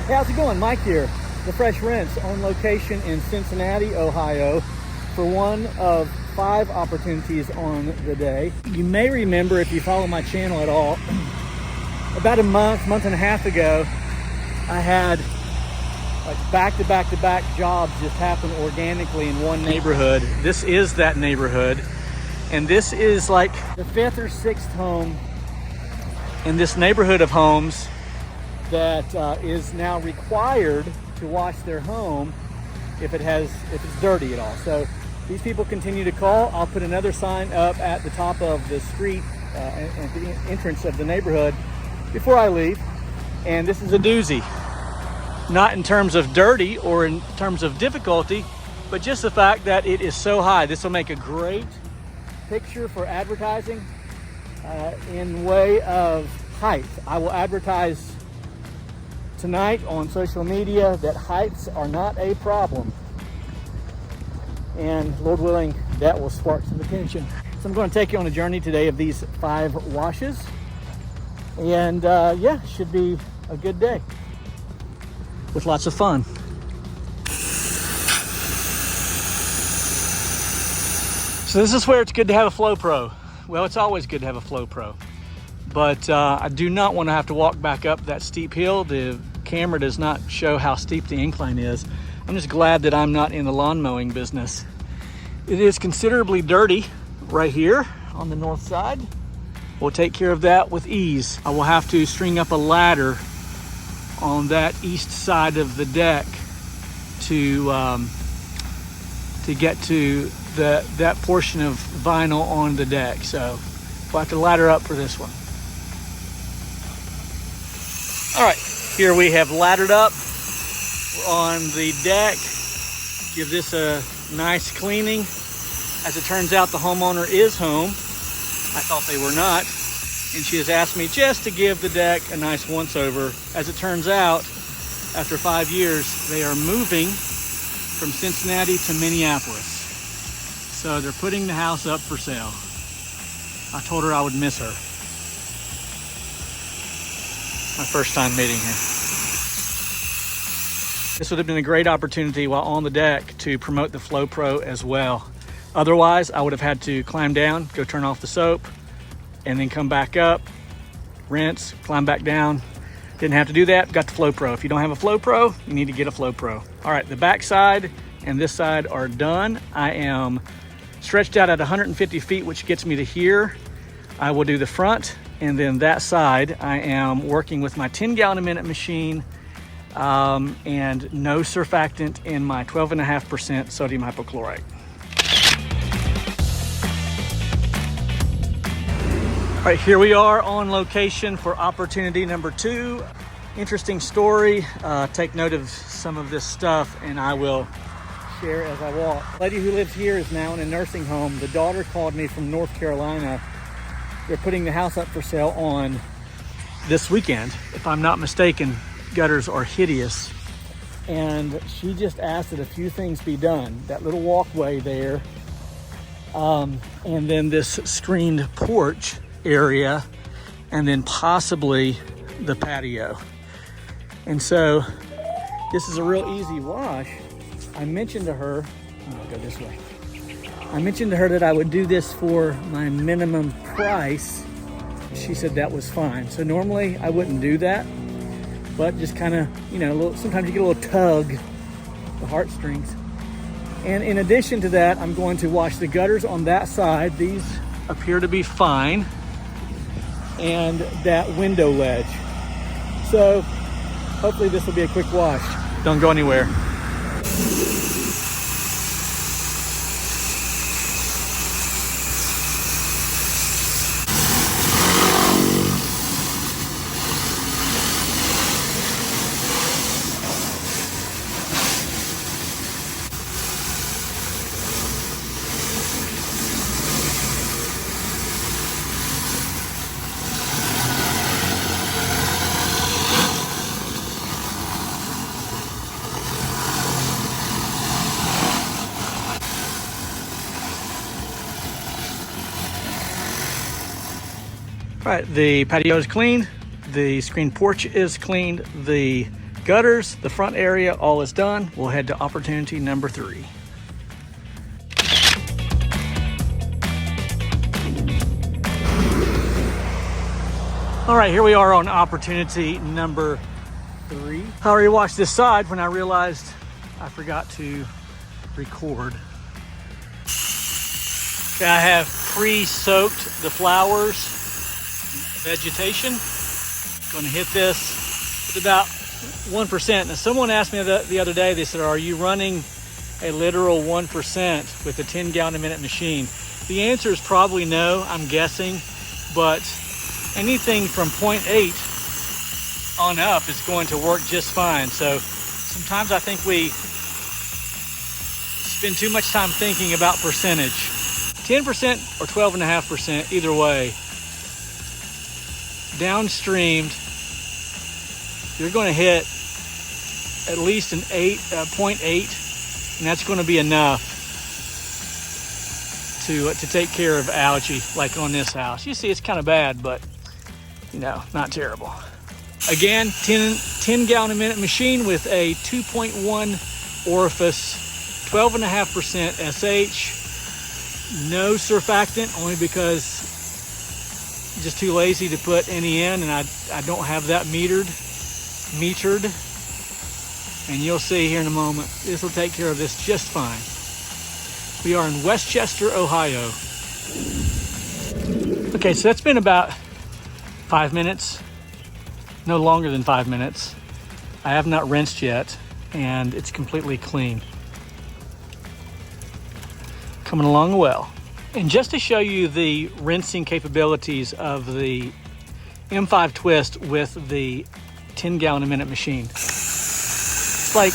Hey, how's it going? Mike here, The Fresh Rinse, on location in Cincinnati, Ohio, for one of 5 opportunities on the day. You may remember, if you follow my channel at all, about a month and a half ago, I had like back-to-back jobs just happen organically in one neighborhood. This is that neighborhood, and this is like the 5th or 6th home in this neighborhood of homes that is now required to wash their home if it's dirty at all. So these people continue to call. I'll put another sign up at the top of the street at the entrance of the neighborhood before I leave. And this is a doozy, not in terms of dirty or in terms of difficulty, but just the fact that it is so high. This will make a great picture for advertising in way of height. I will advertise tonight on social media that heights are not a problem, and Lord willing, that will spark some attention. So I'm going to take you on a journey today of these 5 washes, and yeah, should be a good day with lots of fun. So this is where it's good to have a Flow Pro. Well, it's always good to have a Flow Pro, but I do not want to have to walk back up that steep hill. The camera does not show how steep the incline is. I'm just glad that I'm not in the lawn mowing business. It is considerably dirty right here on the north side. We'll take care of that with ease. I will have to string up a ladder on that east side of the deck to get to that portion of vinyl on the deck. So we'll have to ladder up for this one. All right, here we have laddered up. We're on the deck. Give this a nice cleaning. As it turns out, the homeowner is home. I thought they were not. And she has asked me just to give the deck a nice once over. As it turns out, after 5 years, they are moving from Cincinnati to Minneapolis. So they're putting the house up for sale. I told her I would miss her. My first time meeting her. This would have been a great opportunity while on the deck to promote the Flow Pro as well. Otherwise, I would have had to climb down, go turn off the soap, and then come back up, rinse, climb back down. Didn't have to do that, got the Flow Pro. If you don't have a Flow Pro, you need to get a Flow Pro. All right, the back side and this side are done. I am stretched out at 150 feet, which gets me to here. I will do the front, and then that side, I am working with my 10 gallon a minute machine and no surfactant in my 12.5% sodium hypochlorite. All right, here we are on location for opportunity number 2. Interesting story. Take note of some of this stuff and I will share as I walk. The lady who lives here is now in a nursing home. The daughter called me from North Carolina. They're putting the house up for sale on this weekend. If I'm not mistaken, gutters are hideous. And she just asked that a few things be done. That little walkway there, and then this screened porch area, and then possibly the patio. And so this is a real easy wash. I mentioned to her, I'll go this way. I mentioned to her that I would do this for my minimum price. She said that was fine. So normally I wouldn't do that, but just kind of, sometimes you get a little tug, the heartstrings. And in addition to that, I'm going to wash the gutters on that side. These appear to be fine. And that window ledge. So hopefully this will be a quick wash. Don't go anywhere. All right, the patio is clean, the screen porch is cleaned, the Gutters, the front area, all is done. We'll head to opportunity number 3. All right, here we are on opportunity number 3. I already watched this side when I realized I forgot to record. Okay, I have pre-soaked the flowers, vegetation. Going to hit this with about 1%. Now, someone asked me the other day, they said, are you running a literal 1% with a 10-gallon a minute machine? The answer is probably no, I'm guessing, but anything from 0.8 on up is going to work just fine. So sometimes I think we spend too much time thinking about percentage. 10% or 12.5%, either way, downstreamed, you're going to hit at least an 0.8, and that's going to be enough to take care of algae, like on this house. You see, it's kind of bad, but you know, not terrible. Again, 10 gallon a minute machine with a 2.1 orifice, 12.5% SH. No surfactant, only because I'm just too lazy to put any in, and I don't have that metered. And you'll see here in a moment, this will take care of this just fine. We are in Westchester, Ohio. Okay, so that's been about 5 minutes, no longer than 5 minutes. I have not rinsed yet, and it's completely clean. Coming along well. And just to show you the rinsing capabilities of the M5 Twist with the 10 gallon a minute machine. It's like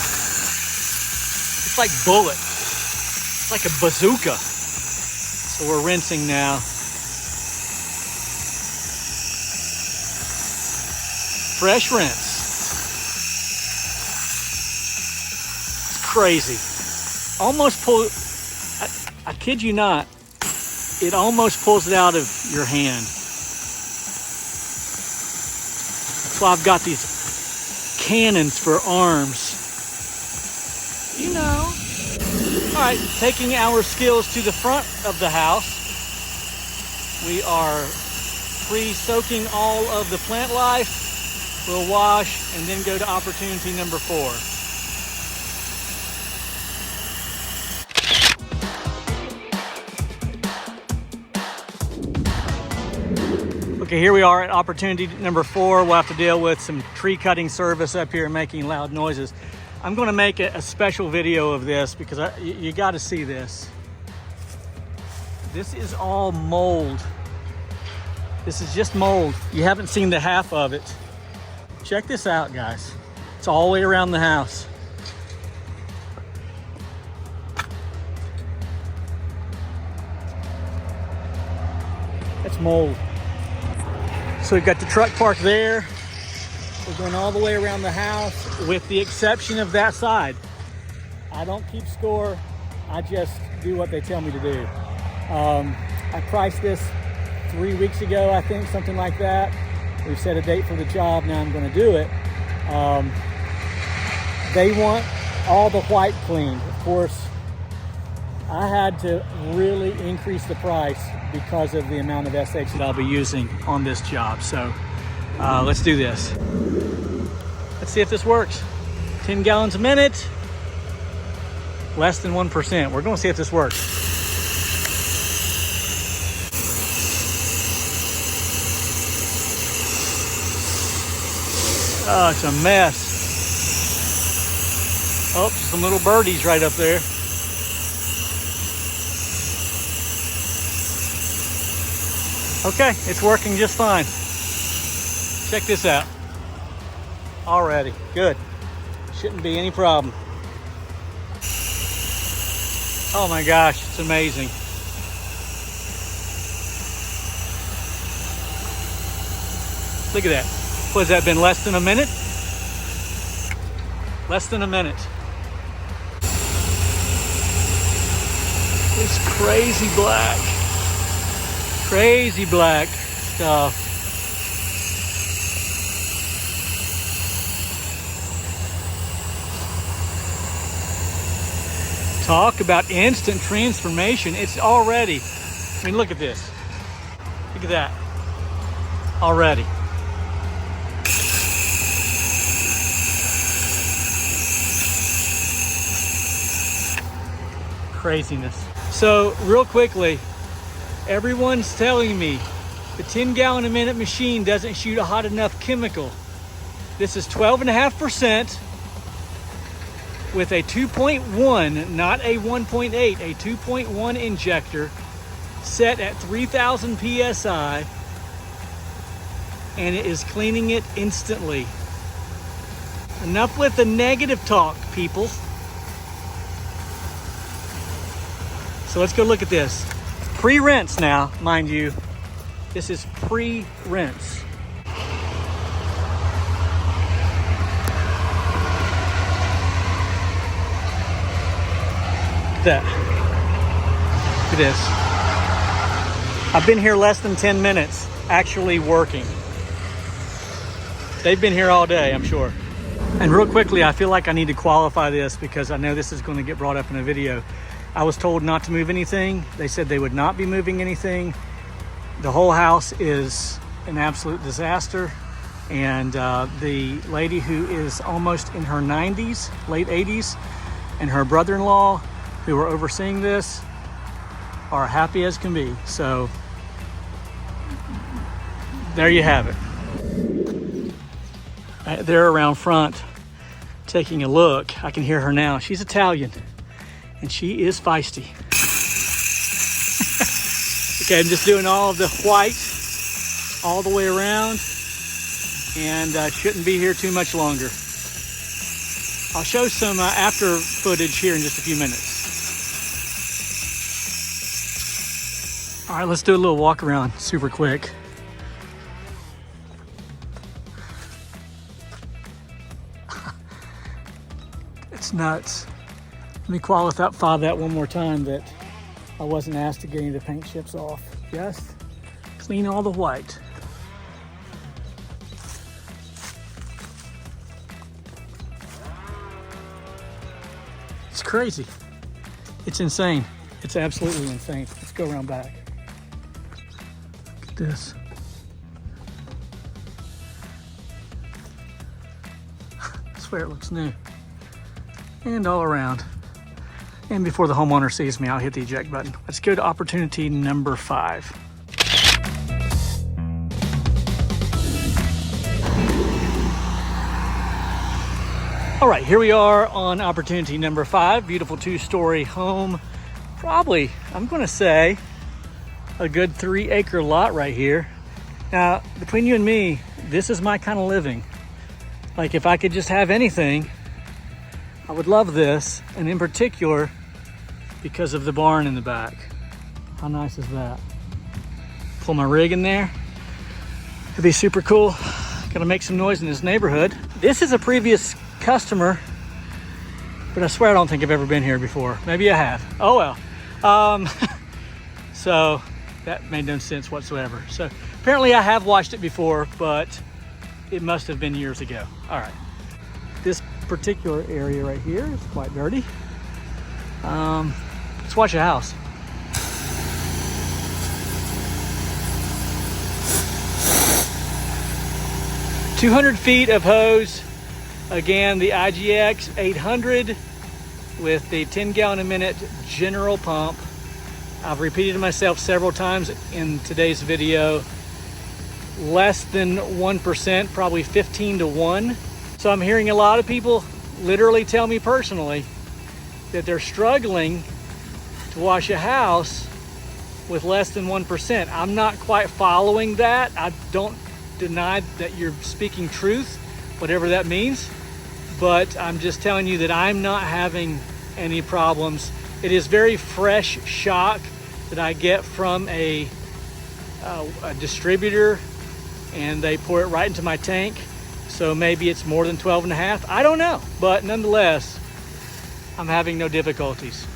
bullet. It's like a bazooka. So we're rinsing now. Fresh rinse. It's crazy. Almost pull. I kid you not, it almost pulls it out of your hand. So I've got these cannons for arms. You know. All right, taking our skills to the front of the house. We are pre-soaking all of the plant life. We'll wash and then go to opportunity number 4. Okay, here we are at opportunity number 4. We'll have to deal with some tree cutting service up here making loud noises. I'm going to make a special video of this because you got to see this. This is all mold. This is just mold. You haven't seen the half of it. Check this out, guys. It's all the way around the house. That's mold. So we've got the truck parked there. We're going all the way around the house with the exception of that side. I don't keep score. I just do what they tell me to do. I priced this 3 weeks ago, I think, something like that. We've set a date for the job. Now I'm going to do it. They want all the white cleaned. Of course, I had to really increase the price because of the amount of SH that I'll be using on this job. So let's do this. Let's see if this works. 10 gallons a minute, less than 1%. We're going to see if this works. Oh, it's a mess. Oh, some little birdies right up there. Okay, it's working just fine. Check this out. Already, good. Shouldn't be any problem. Oh my gosh, it's amazing. Look at that. What has that been, less than a minute? Less than a minute. It's crazy black. Crazy black stuff. Talk about instant transformation. It's already, I mean, look at this. Look at that. Already. Craziness. So real quickly, everyone's telling me the 10 gallon a minute machine doesn't shoot a hot enough chemical. This is 12.5% with a 2.1, not a 1.8, a 2.1 injector set at 3,000 PSI, and it is cleaning it instantly. Enough with the negative talk, people. So let's go look at this. Pre-rinse now, mind you. This is pre-rinse. Look at that. Look at this. I've been here less than 10 minutes actually working. They've been here all day, I'm sure. And real quickly, I feel like I need to qualify this because I know this is going to get brought up in a video. I was told not to move anything. They said they would not be moving anything. The whole house is an absolute disaster. And the lady who is almost in her 90s, late 80s, and her brother-in-law who are overseeing this are happy as can be. So there you have it. They're around front taking a look. I can hear her now. She's Italian. And she is feisty. Okay, I'm just doing all of the white all the way around, and shouldn't be here too much longer. I'll show some after footage here in just a few minutes. All right, let's do a little walk around super quick. It's nuts. Let me qualify that one more time that I wasn't asked to get any of the paint chips off. Just clean all the white. It's crazy. It's insane. It's absolutely insane. Let's go around back. Look at this. I swear it looks new. And all around. And before the homeowner sees me, I'll hit the eject button. Let's go to opportunity number 5. All right, here we are on opportunity number 5. Beautiful 2-story home. Probably, I'm gonna say, a good 3-acre lot right here. Now, between you and me, this is my kind of living. Like if I could just have anything, I would love this, and in particular, because of the barn in the back. How nice is that? Pull my rig in there. It'd be super cool. Gonna make some noise in this neighborhood. This is a previous customer, but I swear I don't think I've ever been here before. Maybe I have. Oh well. So that made no sense whatsoever. So apparently I have watched it before, but it must have been years ago. All right. This particular area right here is quite dirty. Let's watch the house. "200 feet of hose." Again, the IGX 800 with the 10 gallon a minute general pump. I've repeated to myself several times in today's video. Less than 1%, probably 15 to 1. So I'm hearing a lot of people literally tell me personally that they're struggling to wash a house with less than 1%. I'm not quite following that. I don't deny that you're speaking truth, whatever that means, but I'm just telling you that I'm not having any problems. It is very fresh shock that I get from a distributor, and they pour it right into my tank. So maybe it's more than 12.5. I don't know, but nonetheless, I'm having no difficulties.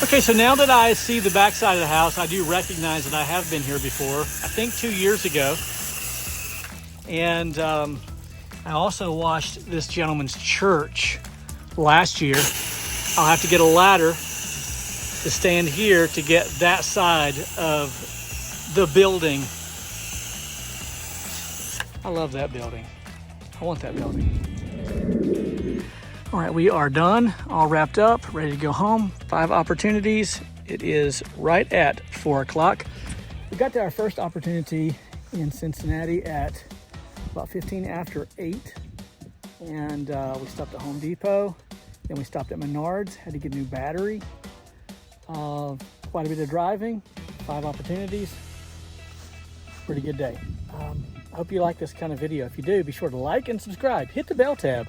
Okay, so now that I see the backside of the house, I do recognize that I have been here before, I think 2 years ago. And I also washed this gentleman's church last year. I'll have to get a ladder to stand here to get that side of the building. I love that building. I want that building. All right, we are done, all wrapped up, ready to go home. 5 opportunities. It is right at 4 o'clock. We got to our first opportunity in Cincinnati at about 15 after 8. And we stopped at Home Depot. Then we stopped at Menards, had to get a new battery. Quite a bit of driving, 5 opportunities. Pretty good day. I hope you like this kind of video. If you do, be sure to like and subscribe. Hit the bell tab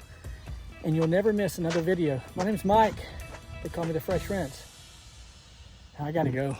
and you'll never miss another video. My name's Mike. They call me the Fresh Rinse. I gotta go.